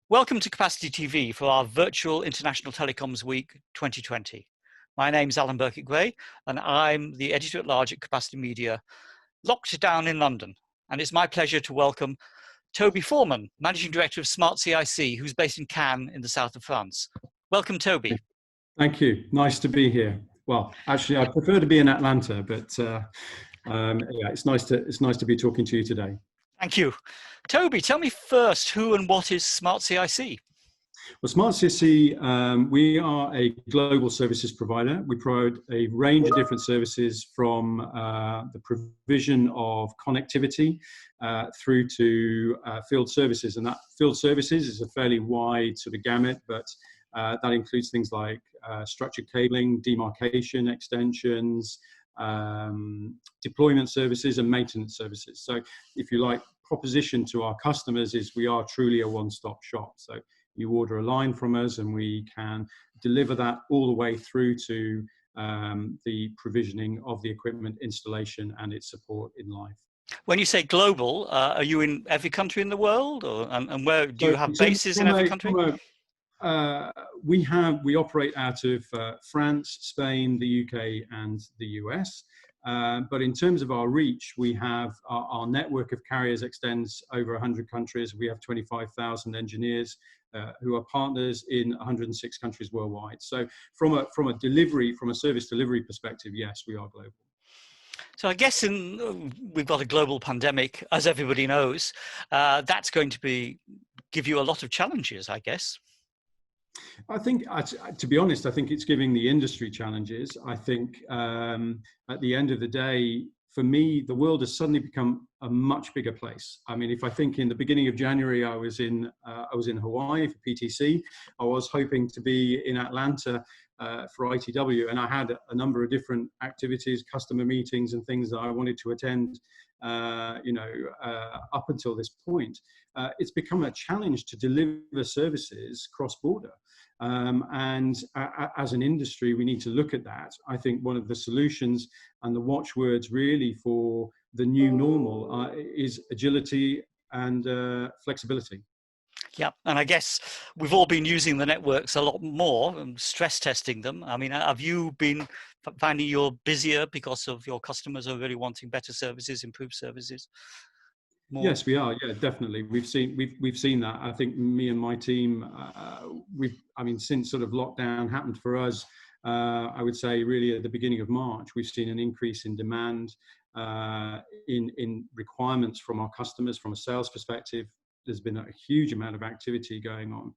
Welcome to Capacity TV for our virtual International Telecoms Week 2020. My name's Alan Burkitt-Gray and I'm the editor-at-large at Capacity Media, locked down in London. And it's my pleasure to welcome Toby Forman, Managing Director of SmartCIC, who's based in Cannes in the south of France. Welcome, Toby. Thank you. Nice to be here. Well, actually, I prefer to be in Atlanta, but yeah, it's nice to be talking to you today. Thank you. Toby, tell me first, who and what is SmartCIC? Well, SmartCIC, we are a global services provider. We provide a range of different services from the provision of connectivity through to field services. And that field services is a fairly wide sort of gamut, but that includes things like structured cabling, demarcation, extensions, deployment services and maintenance services. So if you like, proposition to our customers is we are truly a one-stop shop. So you order a line from us and we can deliver that all the way through to the provisioning of the equipment, installation and its support in life. When you say global, are you in every country in the world, or and where do you have bases in every country? We operate out of France, Spain, the UK and the US. But in terms of our reach, we have our network of carriers extends over 100 countries. We have 25,000 engineers who are partners in 106 countries worldwide. So from a service delivery perspective, yes, we are global. So I guess we've got a global pandemic, as everybody knows. That's going to give you a lot of challenges, I guess. I think, to be honest, I think it's giving the industry challenges. I think at the end of the day, for me, the world has suddenly become a much bigger place. I mean, if I think in the beginning of January, I was in Hawaii for PTC. I was hoping to be in Atlanta for ITW, and I had a number of different activities, customer meetings, and things that I wanted to attend. Up until this point, it's become a challenge to deliver services cross-border. And as an industry, we need to look at that. I think one of the solutions and the watchwords really for the new normal is agility and flexibility. Yeah, and I guess we've all been using the networks a lot more and stress testing them. I mean, have you been finding you're busier because of your customers are really wanting better services, improved services? More? Yes, we are. Yeah, definitely. We've seen that. I think me and my team, since sort of lockdown happened for us, I would say really at the beginning of March, we've seen an increase in demand, in requirements from our customers from a sales perspective. There's been a huge amount of activity going on.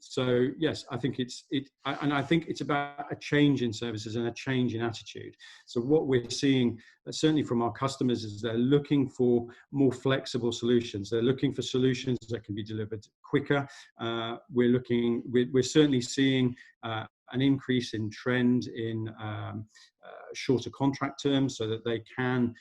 So yes, I think I think it's about a change in services and a change in attitude. So what we're seeing, certainly from our customers, is they're looking for more flexible solutions. They're looking for solutions that can be delivered quicker. We're certainly seeing an increase in trend in shorter contract terms so that they can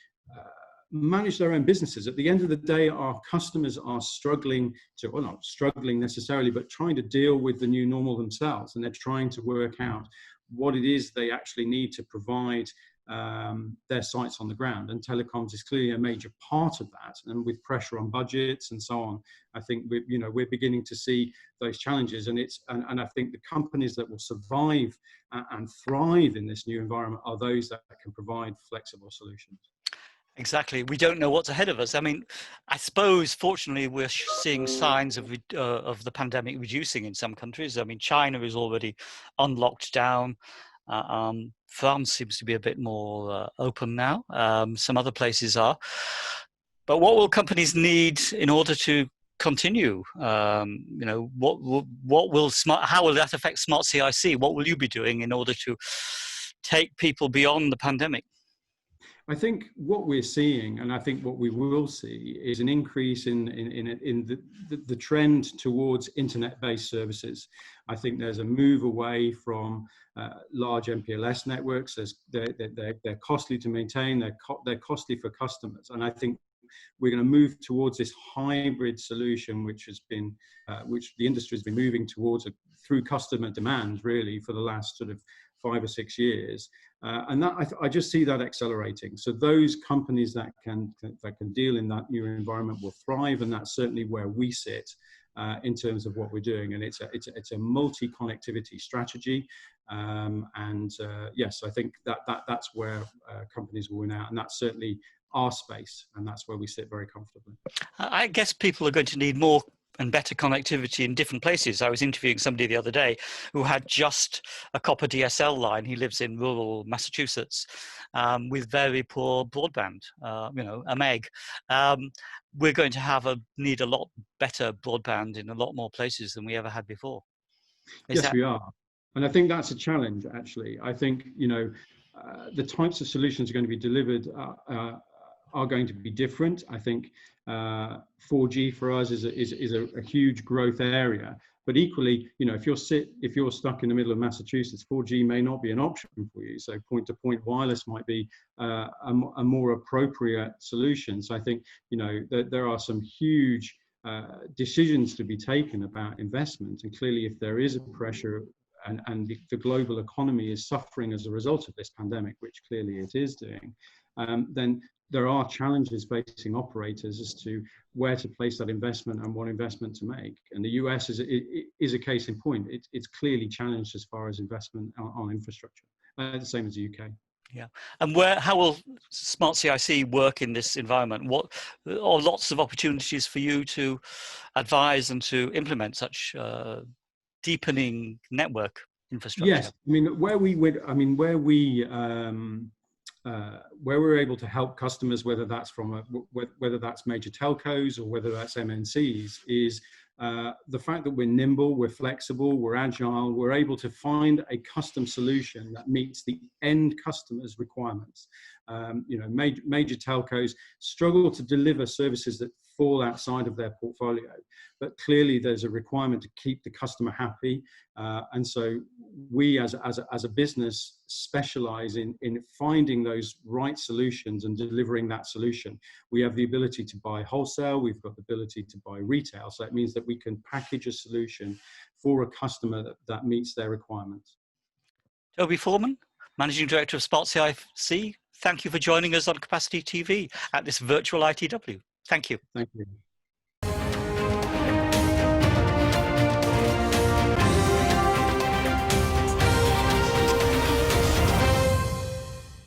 manage their own businesses. At the end of the day, our customers are struggling well, not struggling necessarily, but trying to deal with the new normal themselves. And they're trying to work out what it is they actually need to provide their sites on the ground. And telecoms is clearly a major part of that. And with pressure on budgets and so on, I think we're beginning to see those challenges. And I think the companies that will survive and thrive in this new environment are those that can provide flexible solutions. Exactly. We don't know what's ahead of us. I mean, I suppose, fortunately, we're seeing signs of the pandemic reducing in some countries. I mean, China is already unlocked down. France seems to be a bit more open now. Some other places are. But what will companies need in order to continue? How will that affect SmartCIC? What will you be doing in order to take people beyond the pandemic? I think what we're seeing, and I think what we will see, is an increase in the trend towards internet-based services. I think there's a move away from large MPLS networks. They're costly to maintain. They're costly for customers, and I think we're going to move towards this hybrid solution, which the industry has been moving towards through customer demand, really, for the last sort of 5 or 6 years. And that I just see that accelerating. So those companies that can deal in that new environment will thrive, and that's certainly where we sit. in terms of what we're doing. And it's a multi-connectivity strategy. Yes, I think that's where companies will win out, and that's certainly our space, and that's where we sit very comfortably. I guess people are going to need more and better connectivity in different places. I was interviewing somebody the other day who had just a copper DSL line. He lives in rural Massachusetts with very poor broadband, a meg. We're going to need a lot better broadband in a lot more places than we ever had before. Yes, we are. And I think that's a challenge, actually. I think, the types of solutions are going to be delivered are going to be different. I think 4G for us is a huge growth area. But equally, if you're stuck in the middle of Massachusetts, 4G may not be an option for you. So point-to-point wireless might be a more appropriate solution. So I think, there are some huge decisions to be taken about investment. And clearly, if there is a pressure and the global economy is suffering as a result of this pandemic, which clearly it is doing, then there are challenges facing operators as to where to place that investment and what investment to make. And the US is a case in point. It's clearly challenged as far as investment on infrastructure, the same as the UK. Yeah, and how will SmartCIC work in this environment? What are lots of opportunities for you to advise and to implement such deepening network infrastructure? Yes, where we're able to help customers, whether that's whether that's major telcos or whether that's MNCs, is the fact that we're nimble, we're flexible, we're agile, we're able to find a custom solution that meets the end customer's requirements. Major telcos struggle to deliver services that fall outside of their portfolio, but clearly there's a requirement to keep the customer happy, and so we as a business specialize in finding those right solutions and delivering that solution. We have the ability to buy wholesale, we've got the ability to buy retail, so that means that we can package a solution for a customer that meets their requirements. Toby Forman, Managing Director of SmartCIC, thank you for joining us on Capacity TV at this virtual ITW. Thank you. Thank you.